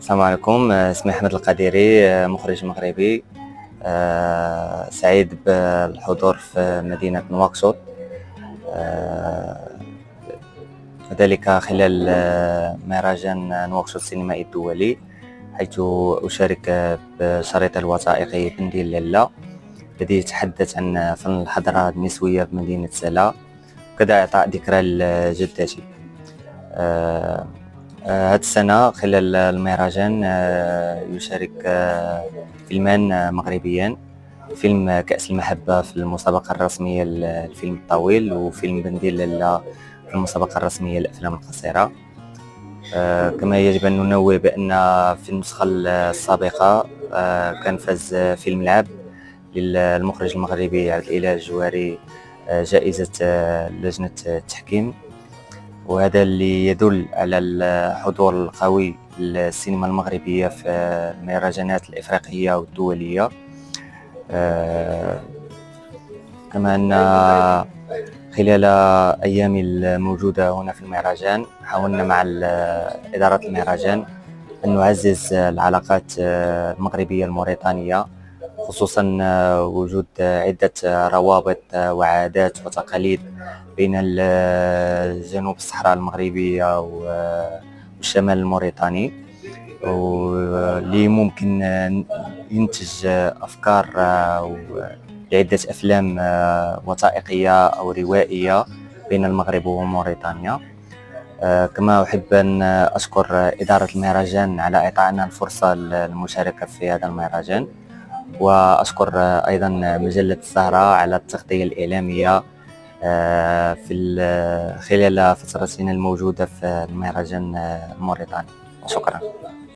السلام عليكم. اسمي أحمد القديري، مخرج مغربي. سعيد بالحضور في مدينة نواكشوط، وذلك خلال مهرجان نواكشوط السينمائي الدولي، حيث أشارك بشريط الوثائقي بنديل لالا الذي يتحدث عن فن الحضارة النسوية بمدينة سلا، وكذا إعطاء ذكرى لجدتي. هذه السنة خلال المهرجان يشارك فيلمان مغربيان: فيلم كأس المحبة في المسابقة الرسمية للفيلم الطويل، وفيلم بنديل لالا في المسابقة الرسمية للأفلام القصيرة. كما يجب أن ننوه بأن في النسخة السابقة كان فاز فيلم العاب للمخرج المغربي عبد الإله الجواري جائزة لجنة التحكيم، وهذا اللي يدل على الحضور القوي للسينما المغربية في المهرجانات الإفريقية والدولية. كما أن خلال أيام الموجودة هنا في المهرجان حاولنا مع إدارة المهرجان أن نعزز العلاقات المغربية الموريتانية، خصوصا وجود عدة روابط وعادات وتقاليد بين جنوب الصحراء المغربية والشمال الموريتاني، واللي ممكن ينتج أفكار لعدة أفلام وثائقية أو روائية بين المغرب وموريتانيا. كما أحب أن أشكر إدارة المهرجان على إعطائنا الفرصة للمشاركة في هذا المهرجان، وأشكر أيضا مجلة الزهرة على التغطية الإعلامية خلال فترتنا الموجودة في المهرجان الموريتاني. شكرا.